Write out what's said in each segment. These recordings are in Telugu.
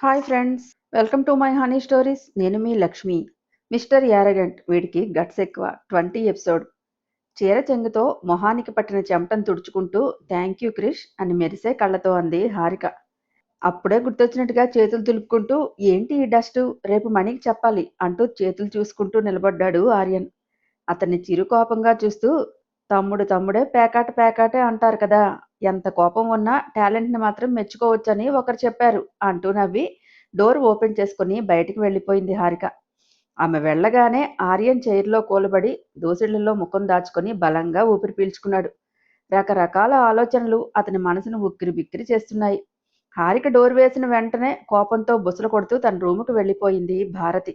Hi friends, welcome to my honey stories. నేను మీ లక్ష్మి. మిస్టర్ యారగెంట్, వీడికి గట్స్ ఎక్కువ. 20 ఎపిసోడ్. చీర చెంగుతో మొహానికి పట్టిన చెమటను తుడుచుకుంటూ థ్యాంక్ యూ క్రిష్ అని మెరిసే కళ్ళతో అంది హారిక. అప్పుడే గుర్తొచ్చినట్టుగా చేతులు దులుపుకుంటూ ఏంటి ఈ డస్ట్, రేపు మణికి చెప్పాలి అంటూ చేతులు చూసుకుంటూ నిలబడ్డాడు ఆర్యన్. అతన్ని చిరుకోపంగా చూస్తూ తమ్ముడు తమ్ముడే పేకాట పేకాటే అంటారు కదా, ఎంత కోపం ఉన్నా టాలెంట్ని మాత్రం మెచ్చుకోవచ్చని ఒకరు చెప్పారు అంటూ నవ్వి డోర్ ఓపెన్ చేసుకుని బయటికి వెళ్ళిపోయింది హారిక. ఆమె వెళ్ళగానే ఆర్యన్ చైర్లో కూలబడి దోసిళ్లలో ముఖం దాచుకొని బలంగా ఊపిరి పీల్చుకున్నాడు. రకరకాల ఆలోచనలు అతని మనసును ఉక్కిరి బిక్కిరి చేస్తున్నాయి. హారిక డోర్ వేసిన వెంటనే కోపంతో బుసలు కొడుతూ తన రూముకు వెళ్ళిపోయింది భారతి.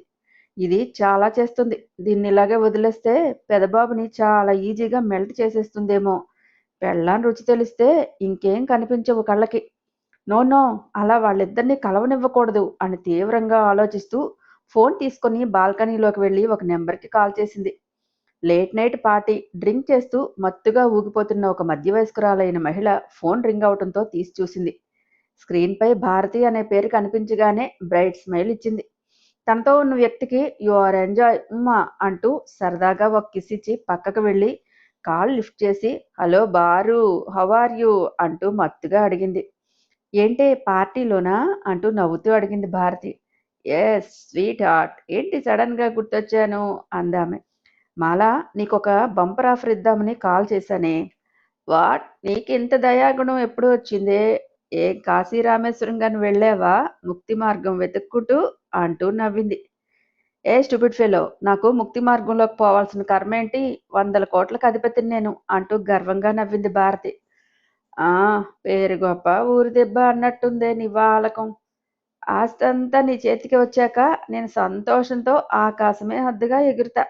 ఇది చాలా చేస్తుంది. దీన్ని ఇలాగే వదిలేస్తే పెదబాబుని చాలా ఈజీగా మెల్ట్ చేసేస్తుందేమో. పెళ్ళాం రుచి తెలిస్తే ఇంకేం కనిపించవు కళ్ళకి. నో నో, అలా వాళ్ళిద్దరినీ కలవనివ్వకూడదు అని తీవ్రంగా ఆలోచిస్తూ ఫోన్ తీసుకుని బాల్కనీలోకి వెళ్ళి ఒక నెంబర్కి కాల్ చేసింది. లేట్ నైట్ పార్టీ డ్రింక్ చేస్తూ మత్తుగా ఊగిపోతున్న ఒక మధ్యవయస్కురాలైన మహిళ ఫోన్ రింగ్ అవటంతో తీసి చూసింది. స్క్రీన్పై భారతి అనే పేరు కనిపించగానే బ్రైట్ స్మైల్ ఇచ్చింది. తనతో ఉన్న వ్యక్తికి యు ఆర్ ఎంజాయ్ ఉమ్మా అంటూ సరదాగా ఒక కిస్ ఇచ్చి పక్కకు వెళ్ళి కాల్ లిఫ్ట్ చేసి హలో బారు, హౌ ఆర్ యూ అంటూ మత్తుగా అడిగింది. ఏంటే పార్టీలోనా అంటూ నవ్వుతూ అడిగింది భారతి. ఎస్ స్వీట్ హార్ట్, ఏంటి సడన్గా గుర్తొచ్చాను అందామె. మాలా, నీకొక బంపర్ ఆఫర్ ఇద్దామని కాల్ చేశానే. వాట్, నీకింత దయాగుణం ఎప్పుడు వచ్చిందే? ఏ కాశీ రామేశ్వరం గాని వెళ్ళావా ముక్తి మార్గం వెతుక్కుంటూ అంటూ నవ్వింది. ఏ స్టూపిడ్ ఫెలో, నాకు ముక్తి మార్గంలోకి పోవాల్సిన కర్మేంటి? 100 కోట్లకు అధిపతిని నేను అంటూ గర్వంగా నవ్వింది భారతి. ఆ, పేరు గొప్ప ఊరి దెబ్బ అన్నట్టుందే నీ వాలకం. ఆస్తంతా నీ చేతికి వచ్చాక నేను సంతోషంతో ఆకాశమే హద్దుగా ఎగురుతా.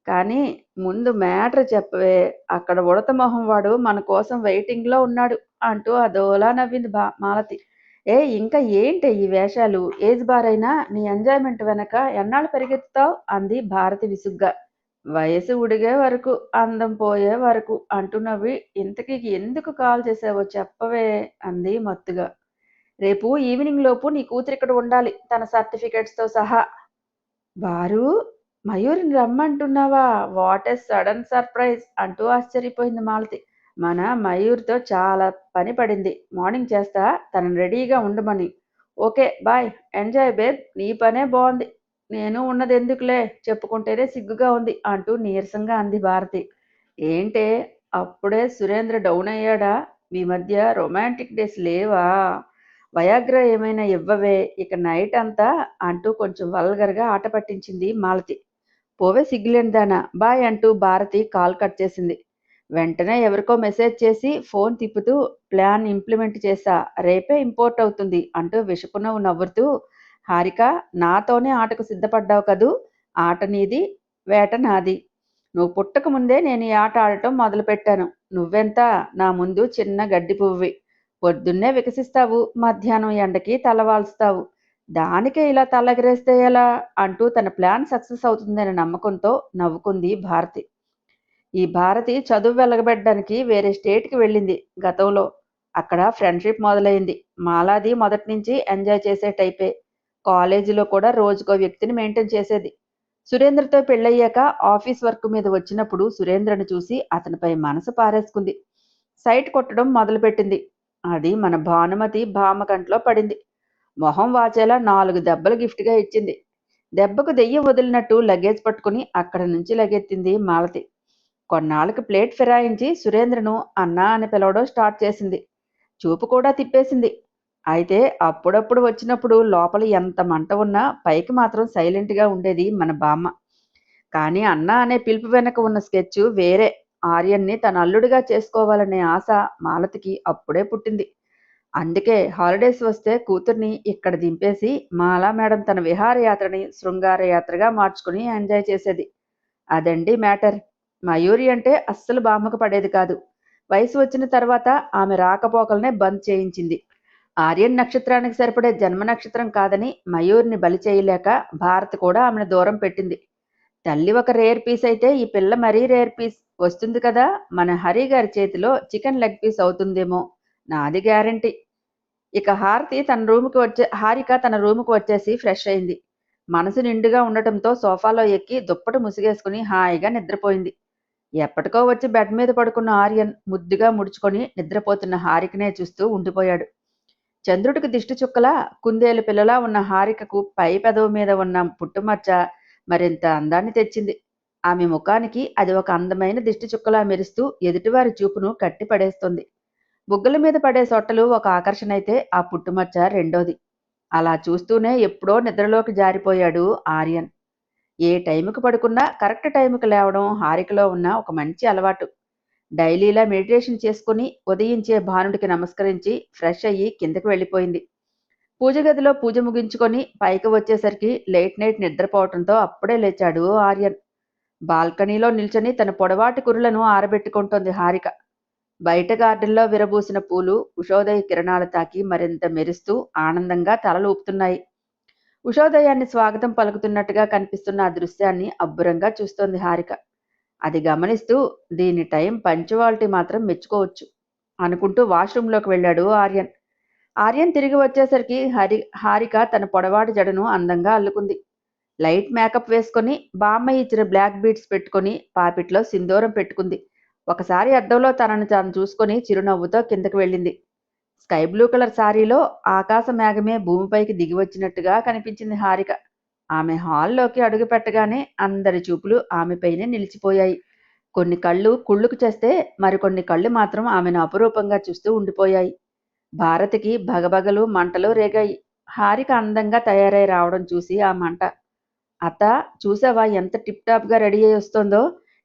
కానీ ముందు మ్యాటర్ చెప్పవే, అక్కడ ఉడత మొహం వాడు మన కోసం వెయిటింగ్లో ఉన్నాడు అంటూ అదోలా నవ్వింది మాలతి. ఏ ఇంకా ఏంటి ఈ వేషాలు? ఏజ్ బారైనా నీ ఎంజాయ్మెంట్ వెనక ఎన్నాళ్ళు పరిగెత్తుతావు అంది భారతి విసుగ్గా. వయసు ఉడిగే వరకు, అందం పోయే వరకు అంటూ నవ్వి ఇంతకీ ఎందుకు కాల్ చేసావో చెప్పవే అంది మత్తుగా. రేపు ఈవినింగ్ లోపు నీ కూతురు ఇక్కడ ఉండాలి, తన సర్టిఫికెట్స్తో సహా. బారు, మయూరిని రమ్మంటున్నావా? వాట్ ఎ సడన్ సర్ప్రైజ్ అంటూ ఆశ్చర్యపోయింది మాలతి. మన మయూర్తో చాలా పని పడింది, మార్నింగ్ చేస్తా, తనని రెడీగా ఉండమని. ఓకే బాయ్, ఎంజాయ్ బేబ్, నీ పనే బాగుంది, నేను ఉన్నది ఎందుకులే, చెప్పుకుంటేనే సిగ్గుగా ఉంది అంటూ నీరసంగా అంది భారతి. ఏంటే అప్పుడే సురేంద్ర డౌన్ అయ్యాడా? మీ మధ్య రొమాంటిక్ డేస్ లేవా? వయాగ్రా ఏమైనా ఇవ్వవే, ఇక నైట్ అంతా అంటూ కొంచెం వల్గర్గా ఆట పట్టించింది మాలతి. పోవే సిగ్గులేనిదానా, బాయ్ అంటూ భారతి కాల్ కట్ చేసింది. వెంటనే ఎవరికో మెసేజ్ చేసి ఫోన్ తిప్పుతూ ప్లాన్ ఇంప్లిమెంట్ చేశా, రేపే ఇంపోర్ట్ అవుతుంది అంటూ విషపునవ్వు నవ్వుతూ, హారిక, నాతోనే ఆటకు సిద్ధపడ్డావు కదూ, ఆట నీది, వేట నాది. నువ్వు పుట్టక ముందే నేను ఈ ఆట ఆడటం మొదలుపెట్టాను. నువ్వెంత నా ముందు చిన్న గడ్డి పువ్వి. పొద్దున్నే వికసిస్తావు, మధ్యాహ్నం ఎండకి తలవాల్స్తావు. దానికే ఇలా తల్లెగరేస్తే ఎలా అంటూ తన ప్లాన్ సక్సెస్ అవుతుందనే నమ్మకంతో నవ్వుకుంది భారతి. ఈ భారతి చదువు వెలగబెట్టడానికి వేరే స్టేట్కి వెళ్ళింది గతంలో. అక్కడ ఫ్రెండ్షిప్ మొదలైంది. మాలాది మొదటి నుంచి ఎంజాయ్ చేసే టైపే. కాలేజీలో కూడా రోజుకో వ్యక్తిని మెయింటైన్ చేసేది. సురేంద్రతో పెళ్ళయ్యాక ఆఫీస్ వర్క్ మీద వచ్చినప్పుడు సురేంద్రను చూసి అతనిపై మనసు పారేసుకుంది. సైట్ కొట్టడం మొదలుపెట్టింది. అది మన భానుమతి భామ కంట్లో పడింది. మొహం వాచేలా 4 దెబ్బలు గిఫ్ట్గా ఇచ్చింది. దెబ్బకు దెయ్యం వదిలినట్టు లగేజ్ పట్టుకుని అక్కడి నుంచి లగెత్తింది మాలతి. కొన్నాళ్ళకి ప్లేట్ ఫిరాయించి సురేంద్రను అన్నా అని పిలవడం స్టార్ట్ చేసింది. చూపు కూడా తిప్పేసింది. అయితే అప్పుడప్పుడు వచ్చినప్పుడు లోపల ఎంత మంట ఉన్నా పైకి మాత్రం సైలెంట్గా ఉండేది మన బామ్మ. కానీ అన్న అనే పిలుపు వెనక ఉన్న స్కెచ్ వేరే. ఆర్యన్ని తన అల్లుడిగా చేసుకోవాలనే ఆశ మాలతికి అప్పుడే పుట్టింది. అందుకే హాలిడేస్ వస్తే కూతుర్ని ఇక్కడ దింపేసి మాలా మేడం తన విహారయాత్రని శృంగారయాత్రగా మార్చుకుని ఎంజాయ్ చేసేది. అదండి మ్యాటర్. మయూరి అంటే అస్సలు బామ్మకు పడేది కాదు. వయసు వచ్చిన తర్వాత ఆమె రాకపోకలనే బంద్ చేయించింది. ఆర్యన్ నక్షత్రానికి సరిపడే జన్మ నక్షత్రం కాదని మయూర్ని బలి చేయలేక భారత్ కూడా ఆమెను దూరం పెట్టింది. తల్లి ఒక రేర్ పీస్ అయితే ఈ పిల్ల మరీ రేర్ పీస్. వస్తుంది కదా, మన హరి గారి చేతిలో చికెన్ లెగ్ పీస్ అవుతుందేమో, నాది గ్యారంటీ. ఇక హారిక తన రూముకు వచ్చేసి ఫ్రెష్ అయింది. మనసు నిండుగా ఉండటంతో సోఫాలో ఎక్కి దుప్పటి ముసుగేసుకుని హాయిగా నిద్రపోయింది. ఎప్పటికో వచ్చి బెడ్ మీద పడుకున్న ఆర్యన్ ముద్దుగా ముడుచుకొని నిద్రపోతున్న హారికనే చూస్తూ ఉండిపోయాడు. చంద్రుడికి దిష్టి చుక్కలా కుందేలు పిల్లలా ఉన్న హారికకు పై పెదవి మీద ఉన్న పుట్టుమచ్చ మరింత అందాన్ని తెచ్చింది. ఆమె ముఖానికి అది ఒక అందమైన దిష్టి చుక్కలా మెరుస్తూ ఎదుటివారి చూపును కట్టి పడేస్తుంది. బుగ్గల మీద పడే సొట్టలు ఒక ఆకర్షణ అయితే ఆ పుట్టుమచ్చ రెండోది. అలా చూస్తూనే ఎప్పుడో నిద్రలోకి జారిపోయాడు ఆర్యన్. ఏ టైంకి పడుకున్నా కరెక్ట్ టైంకి లేవడం హారికలో ఉన్న ఒక మంచి అలవాటు. డైలీలా మెడిటేషన్ చేసుకుని ఉదయించే భానుడికి నమస్కరించి ఫ్రెష్ అయ్యి కిందకి వెళ్ళిపోయింది. పూజ గదిలో పూజ ముగించుకొని పైకి వచ్చేసరికి లేట్ నైట్ నిద్రపోవటంతో అప్పుడే లేచాడు ఆర్యన్. బాల్కనీలో నిల్చొని తన పొడవాటి కురులను ఆరబెట్టుకుంటోంది హారిక. బయట గార్డెన్లో విరబూసిన పూలు ఉషోదయ కిరణాలు తాకి మరింత మెరుస్తూ ఆనందంగా తలలూపుతున్నాయి. ఉషోదయాన్ని స్వాగతం పలుకుతున్నట్టుగా కనిపిస్తున్న ఆ దృశ్యాన్ని అబ్బురంగా చూస్తోంది హారిక. అది గమనిస్తూ దీని టైం పంచువాలిటీ మాత్రం మెచ్చుకోవచ్చు అనుకుంటూ వాష్రూంలోకి వెళ్ళాడు ఆర్యన్. ఆర్యన్ తిరిగి వచ్చేసరికి హారిక తన పొడవాటి జడను అందంగా అల్లుకుంది. లైట్ మేకప్ వేసుకొని బామ్మ ఇచ్చిన బ్లాక్ బీడ్స్ పెట్టుకొని పాపిట్లో సింధూరం పెట్టుకుంది. ఒకసారి అద్దంలో తనను తాను చూసుకొని చిరునవ్వుతో కిందకి వెళ్ళింది. స్కై బ్లూ కలర్ శారీలో ఆకాశ మేఘమే భూమిపైకి దిగి వచ్చినట్టుగా కనిపించింది హారిక. ఆమె హాల్లోకి అడుగు పెట్టగానే అందరి చూపులు ఆమెపైనే నిలిచిపోయాయి. కొన్ని కళ్ళు కుళ్ళుకు చేస్తే మరికొన్ని కళ్ళు మాత్రం ఆమెను అపురూపంగా చూస్తూ ఉండిపోయాయి. భారతికి భగభగలు మంటలు రేగాయి. హారిక అందంగా తయారై రావడం చూసి ఆ మంట. అత్త, చూసావా ఎంత టిప్ టాప్ గా రెడీ అయి వస్తోందో?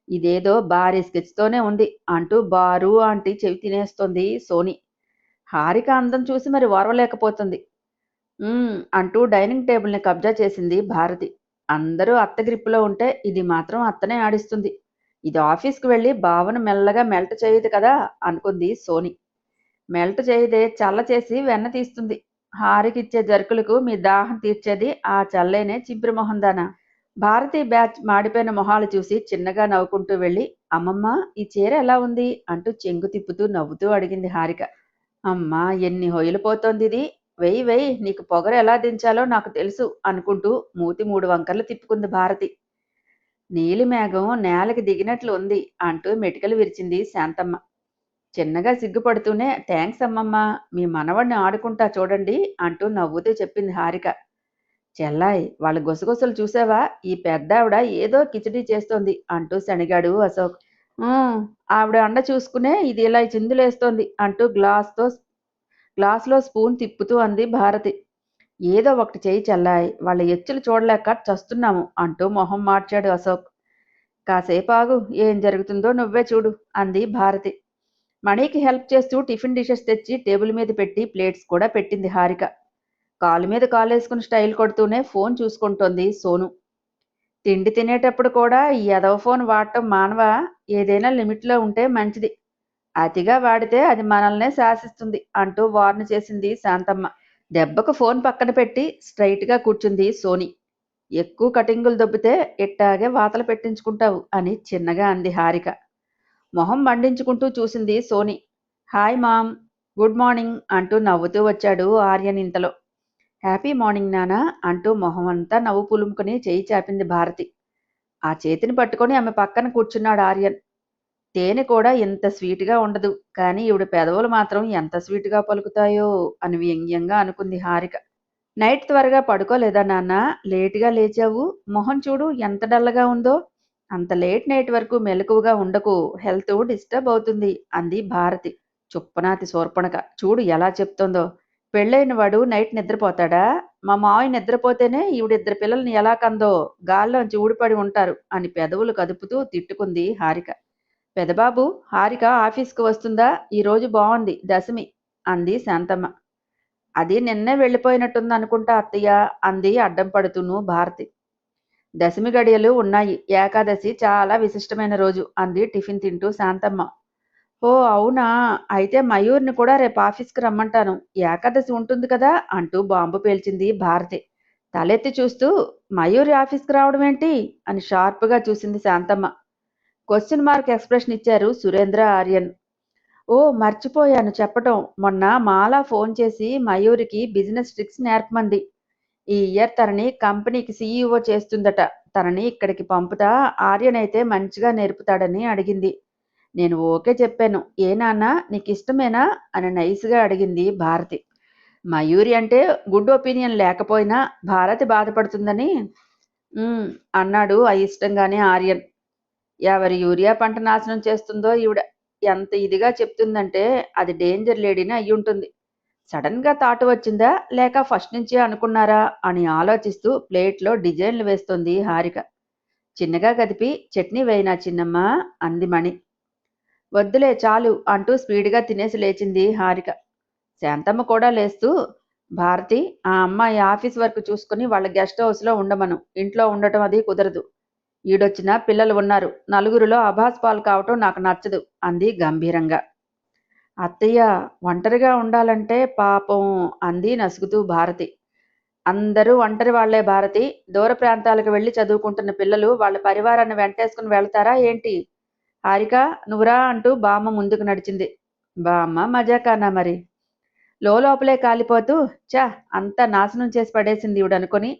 ఇదేదో భారీ స్కెచ్తోనే ఉంది అంటూ బారు ఆంటీ చెవి తినేస్తోంది సోని. హారిక అందం చూసి మరి ఓర్వలేకపోతుంది. అంటూ డైనింగ్ టేబుల్ని కబ్జా చేసింది భారతి. అందరూ అత్త గ్రిప్పులో ఉంటే ఇది మాత్రం అత్తనే ఆడిస్తుంది. ఇది ఆఫీస్కి వెళ్ళి బావను మెల్లగా మెల్ట్ చేయదు కదా అనుకుంది సోని. మెల్ట్ చేయదే చల్ల చేసి వెన్న తీస్తుంది. హారికిచ్చే జరుకులకు మీ దాహం తీర్చేది ఆ చల్లేనే చింపిరి మొహందానా. భారతి బ్యాచ్ మాడిపోయిన మొహాలు చూసి చిన్నగా నవ్వుకుంటూ వెళ్ళి, అమ్మమ్మ, ఈ చీర ఎలా ఉంది అంటూ చెంగు తిప్పుతూ నవ్వుతూ అడిగింది హారిక. అమ్మా, ఎన్ని హొయలు పోతోంది ఇది. వెయ్యి వెయ్యి, నీకు పొగరు ఎలా దించాలో నాకు తెలుసు అనుకుంటూ మూతి 3 వంకర్లు తిప్పుకుంది భారతి. నీలి మేఘం నేలకి దిగినట్లు ఉంది అంటూ మెటికలు విరిచింది శాంతమ్మ. చిన్నగా సిగ్గుపడుతూనే థ్యాంక్స్ అమ్మమ్మ, మీ మనవడిని ఆడుకుంటా చూడండి అంటూ నవ్వుతూ చెప్పింది హారిక. చెల్లాయ్, వాళ్ళ గుసగుసలు చూసావా? ఈ పెద్దావిడ ఏదో కిచిడీ చేస్తోంది అంటూ శనిగాడు అశోక్. ఆవిడ అండ చూసుకునే ఇది ఇలా చిందులేస్తోంది అంటూ గ్లాసులో స్పూన్ తిప్పుతూ అంది భారతి. ఏదో ఒకటి చేయి చెల్లాయ్, వాళ్ళ ఎచ్చులు చూడలేక చస్తున్నాము అంటూ మొహం మార్చాడు అశోక్. కాసేపు ఆగు, ఏం జరుగుతుందో నువ్వే చూడు అంది భారతి. మణికి హెల్ప్ చేస్తూ టిఫిన్ డిషెస్ తెచ్చి టేబుల్ మీద పెట్టి ప్లేట్స్ కూడా పెట్టింది హారిక. కాలు మీద కాలేసుకుని స్టైల్ కొడుతూనే ఫోన్ చూసుకుంటోంది సోను. తిండి తినేటప్పుడు కూడా ఈ ఎదవ ఫోన్ వాడటం మానవా? ఏదైనా లిమిట్లో ఉంటే మంచిది. అతిగా వాడితే అది మనల్నే శాసిస్తుంది అంటూ వార్న్ చేసింది శాంతమ్మ. దెబ్బకు ఫోన్ పక్కన పెట్టి స్ట్రైట్గా కూర్చుంది సోని. ఎక్కువ కటింగులు దొబ్బితే ఇట్టాగే వాతలు పెట్టించుకుంటావు అని చిన్నగా అంది హారిక. మొహం మండించుకుంటూ చూసింది Soni. Hi mom, good morning అంటూ నవ్వుతూ వచ్చాడు ఆర్యన్ ఇంతలో. హ్యాపీ మార్నింగ్ నానా అంటూ మొహం అంతా నవ్వు పులుముకుని చేయి చాపింది భారతి. ఆ చేతిని పట్టుకొని ఆమె పక్కన కూర్చున్నాడు ఆర్యన్. తేనె కూడా ఇంత స్వీట్గా ఉండదు, కానీ ఈవిడ పెదవులు మాత్రం ఎంత స్వీట్గా పలుకుతాయో అని వ్యంగ్యంగా అనుకుంది హారిక. నైట్ త్వరగా పడుకోలేదా నాన్న? లేటుగా లేచావు, మొహం చూడు ఎంత డల్లగా ఉందో. అంత లేట్ నైట్ వరకు మెలకువగా ఉండకు, హెల్త్ డిస్టర్బ్ అవుతుంది అంది భారతి. చుప్పనాతి శూర్పణఖ, చూడు ఎలా చెప్తోందో. పెళ్ళైన వాడు నైట్ నిద్రపోతాడా? మా మావయ్య నిద్రపోతేనే ఈవిడిద్దరు పిల్లల్ని ఎలా కందో, గాల్లోంచి ఊడిపడి ఉంటారు అని పెదవులు కదుపుతూ తిట్టుకుంది హారిక. పెదబాబు, హారిక ఆఫీస్కి వస్తుందా? ఈరోజు బాగుంది, దశమి అంది శాంతమ్మ. అది నిన్నే వెళ్ళిపోయినట్టుంది అనుకుంటా అత్తయ్య అంది అడ్డం పడుతూను భారతి. దశమి గడియలు ఉన్నాయి, ఏకాదశి చాలా విశిష్టమైన రోజు అంది టిఫిన్ తింటూ శాంతమ్మ. ఓ అవునా, అయితే మయూర్ని కూడా రేపు ఆఫీస్కి రమ్మంటాను, ఏకాదశి ఉంటుంది కదా అంటూ బాంబు పేల్చింది భారతి. తలెత్తి చూస్తూ మయూరి ఆఫీస్కి రావడం ఏంటి అని షార్ప్గా చూసింది శాంతమ్మ. క్వశ్చన్ మార్క్ ఎక్స్ప్రెషన్ ఇచ్చారు సురేంద్ర ఆర్యన్. ఓ మర్చిపోయాను చెప్పటం. మొన్న మాల ఫోన్ చేసి మయూరికి బిజినెస్ ట్రిక్స్ నేర్పమంది. ఈ ఇయర్ తనని కంపెనీకి సీఈఓ చేస్తుందట. తనని ఇక్కడికి పంపుతా, ఆర్యన్ అయితే మంచిగా నేర్పుతాడని అడిగింది. నేను ఓకే చెప్పాను. ఏ నాన్న నీకిష్టమేనా అని నైస్గా అడిగింది భారతి. మయూరి అంటే గుడ్ ఒపీనియన్ లేకపోయినా భారతి బాధపడుతుందని "ఉమ్" అన్నాడు అయిష్టంగానే ఆర్యన్. ఎవరి యూరియా పంట నాశనం చేస్తుందో ఈవిడ ఎంత ఇదిగా చెప్తుందంటే అది డేంజర్ లేడీని అయ్యుంటుంది. సడన్ గా థాట్ వచ్చిందా లేక ఫస్ట్ నుంచే అనుకున్నారా అని ఆలోచిస్తూ ప్లేట్లో డిజైన్లు వేస్తోంది హారిక. చిన్నగా కదిపి చట్నీ వేయినా చిన్నమ్మా అంది మణి. వద్దులే చాలు అంటూ స్పీడ్గా తినేసి లేచింది హారిక. శాంతమ్మ కూడా లేస్తూ భారతి ఆ అమ్మాయి ఆఫీస్ వర్క్ చూసుకుని వాళ్ళ గెస్ట్ హౌస్లో ఉండమను. ఇంట్లో ఉండటం అది కుదరదు. ఈడొచ్చిన పిల్లలు ఉన్నారు. నలుగురిలో అభాస్ పాలు కావటం నాకు నచ్చదు అంది గంభీరంగా. అత్తయ్య ఒంటరిగా ఉండాలంటే పాపం అంది నసుగుతూ భారతి. అందరూ ఒంటరి వాళ్లే భారతి. దూర ప్రాంతాలకు వెళ్ళి చదువుకుంటున్న పిల్లలు వాళ్ళ పరివారాన్ని వెంటేసుకుని వెళ్తారా ఏంటి? హారిక నువ్వురా అంటూ బామ్మ ముందుకు నడిచింది. బామ్మ మజాకానా మరి. లోపలే కాలిపోతూ ఛ అంతా నాశనం చేసి పడేసింది ఈవిడనుకొని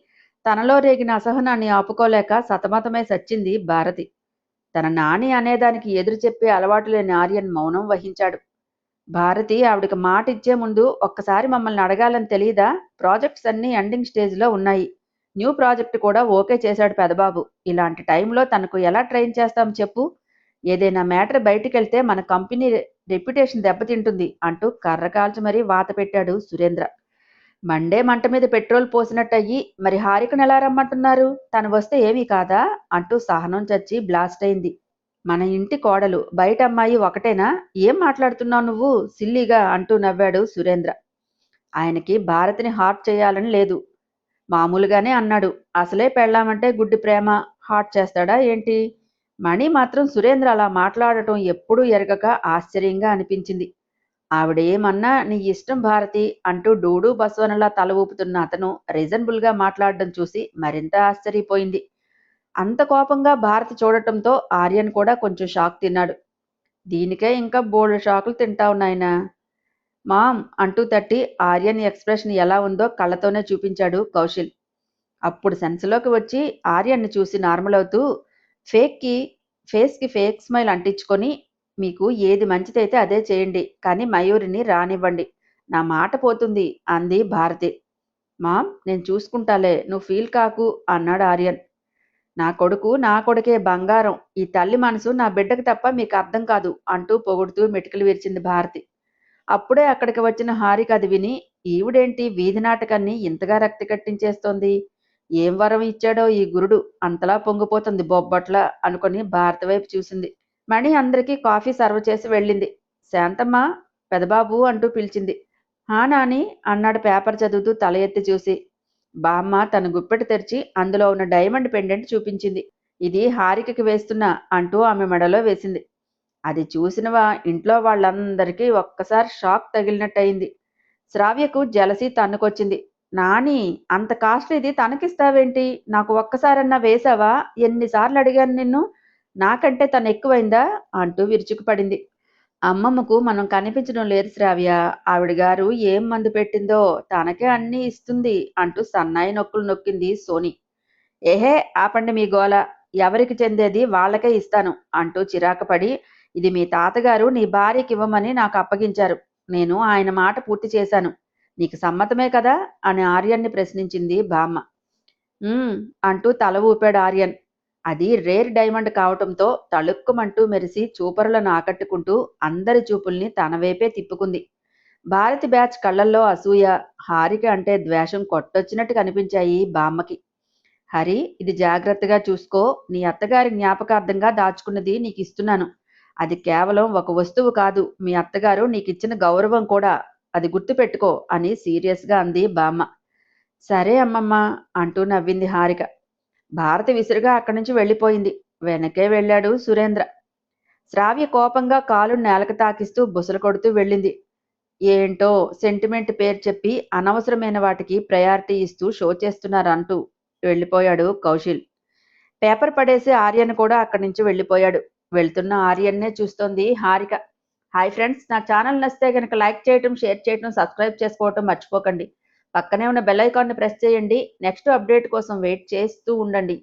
తనలో రేగిన అసహనాన్ని ఆపుకోలేక సతమతమై సచ్చింది భారతి. తన నాని అనేదానికి ఎదురు చెప్పే అలవాటు లేని ఆర్యన్ మౌనం వహించాడు. భారతి ఆవిడకి మాట ఇచ్చే ముందు ఒక్కసారి మమ్మల్ని అడగాలని తెలీదా? ప్రాజెక్ట్స్ అన్నీ ఎండింగ్ స్టేజ్లో ఉన్నాయి. న్యూ ప్రాజెక్ట్ కూడా ఓకే చేశాడు పెదబాబు. ఇలాంటి టైంలో తనకు ఎలా ట్రైన్ చేస్తాం చెప్పు? ఏదైనా మ్యాటర్ బయటికెళ్తే మన కంపెనీ రెప్యుటేషన్ దెబ్బతింటుంది అంటూ కర్ర కాల్చి మరీ వాత పెట్టాడు సురేంద్ర. మండే మంట మీద పెట్రోల్ పోసినట్టయి మరి హారికను ఎలా రమ్మంటున్నారు? తను వస్తే ఏమీ కాదా అంటూ సహనం చచ్చి బ్లాస్ట్ అయింది. మన ఇంటి కోడలు బయట అమ్మాయి ఒకటేనా? ఏం మాట్లాడుతున్నావు నువ్వు సిల్లీగా అంటూ నవ్వాడు సురేంద్ర. ఆయనకి భారతిని హార్ట్ చేయాలని లేదు. మామూలుగానే అన్నాడు. అసలే పెళ్ళామంటే గుడ్డి ప్రేమ హార్ట్ చేస్తాడా ఏంటి? మణి మాత్రం సురేంద్ర అలా మాట్లాడటం ఎప్పుడూ ఎరగక ఆశ్చర్యంగా అనిపించింది. ఆవిడేమన్నా నీ ఇష్టం భారతి అంటూ డూడు బసవనలా తల ఊపుతున్న అతను రీజనబుల్గా మాట్లాడడం చూసి మరింత ఆశ్చర్యపోయింది. అంత కోపంగా భారతి చూడటంతో ఆర్యన్ కూడా కొంచెం షాక్ తిన్నాడు. దీనికే ఇంకా బోల్డు షాకులు తింటావు నాయనా. మామ్ అంటూ తట్టి ఆర్యన్ ఎక్స్ప్రెషన్ ఎలా ఉందో కళ్ళతోనే చూపించాడు కౌశల్. అప్పుడు సెన్స్లోకి వచ్చి ఆర్యన్ని చూసి నార్మల్ అవుతూ ఫేస్కి ఫేక్ స్మైల్ అంటించుకొని మీకు ఏది మంచిదైతే అదే చేయండి. కానీ మయూరిని రానివ్వండి. నా మాట పోతుంది అంది భారతి. మామ్ నేను చూసుకుంటాలే నువ్వు ఫీల్ కాకు అన్నాడు ఆర్యన్. నా కొడుకే బంగారం. ఈ తల్లి మనసు నా బిడ్డకు తప్ప మీకు అర్థం కాదు అంటూ పొగుడుతూ మెటికలు విరిచింది భారతి. అప్పుడే అక్కడికి వచ్చిన హారిక అది విని ఈవిడేంటి వీధి నాటకాన్ని ఇంతగా రక్తి కట్టించేస్తోంది? ఏం వరం ఇచ్చాడో ఈ గురుడు అంతలా పొంగిపోతుంది బొబ్బట్ల అనుకుని భారతి వైపు చూసింది. మణి అందరికీ కాఫీ సర్వ్ చేసి వెళ్ళింది. శాంతమ్మ పెదబాబు అంటూ పిలిచింది. హా నాని అన్నాడు పేపర్ చదువుతూ తల ఎత్తి చూసి. బామ్మ తన గుప్పెట తెరిచి అందులో ఉన్న డైమండ్ పెండెంట్ చూపించింది. ఇది హారికకి వేస్తున్నా అంటూ ఆమె మెడలో వేసింది. అది చూసినవా ఇంట్లో వాళ్ళందరికీ ఒక్కసారి షాక్ తగిలినట్టయింది. శ్రావ్యకు జలసి తన్నుకొచ్చింది. నాని అంత కాస్ట్లీది తనకిస్తావేంటి? నాకు ఒక్కసారన్నా వేశావా? ఎన్నిసార్లు అడిగాను నిన్ను? నాకంటే తను ఎక్కువైందా అంటూ విరుచుకుపడింది. అమ్మమ్మకు మనం కనిపించడం లేదు శ్రావ్య. ఆవిడగారు ఏం మందు పెట్టిందో తనకే అన్నీ ఇస్తుంది అంటూ సన్నాయి నొక్కులు నొక్కింది సోని. ఏహే ఆపండి మీ గోల. ఎవరికి చెందేది వాళ్లకే ఇస్తాను అంటూ చిరాకుపడి ఇది మీ తాతగారు నీ భార్యకి ఇవ్వమని నాకు అప్పగించారు. నేను ఆయన మాట పూర్తి చేశాను. నీకు సమ్మతమే కదా అని ఆర్యన్ని ప్రశ్నించింది బామ్మ. అంటూ తల ఊపాడు ఆర్యన్. అది రేర్ డైమండ్ కావటంతో తళుక్కుమంటూ మెరిసి చూపరులను ఆకట్టుకుంటూ అందరి చూపుల్ని తన వైపే తిప్పుకుంది. భారతి బ్యాచ్ కళ్లల్లో అసూయ, హారిక అంటే ద్వేషం కొట్టొచ్చినట్టు కనిపించాయి బామ్మకి. హరి ఇది జాగ్రత్తగా చూసుకో. నీ అత్తగారి జ్ఞాపకార్థంగా దాచుకున్నది నీకు ఇస్తున్నాను. అది కేవలం ఒక వస్తువు కాదు, మీ అత్తగారు నీకిచ్చిన గౌరవం కూడా. అది గుర్తుపెట్టుకో అని సీరియస్గా అంది బామ్మ. సరే అమ్మమ్మ అంటూ నవ్వింది హారిక. భారతి విసురుగా అక్కడి నుంచి వెళ్ళిపోయింది. వెనకే వెళ్ళాడు సురేంద్ర. శ్రావ్య కోపంగా కాలు నేలకు తాకిస్తూ బుసలు కొడుతూ వెళ్ళింది. ఏంటో సెంటిమెంట్ పేరు చెప్పి అనవసరమైన వాటికి ప్రయారిటీ ఇస్తూ షో చేస్తున్నారంటూ వెళ్ళిపోయాడు కౌశల్. పేపర్ పడేసి ఆర్యన్ కూడా అక్కడి నుంచి వెళ్ళిపోయాడు. వెళ్తున్న ఆర్యన్నే చూస్తోంది హారిక. హాయ్ ఫ్రెండ్స్, నా ఛానల్ నచ్చితే గనక లైక్ చేయటం, షేర్ చేయటం, సబ్స్క్రైబ్ చేసుకోవటం మర్చిపోకండి. పక్కనే ఉన్న బెల్ ఐకాన్ని ప్రెస్ చేయండి. నెక్స్ట్ అప్డేట్ కోసం వెయిట్ చేస్తూ ఉండండి.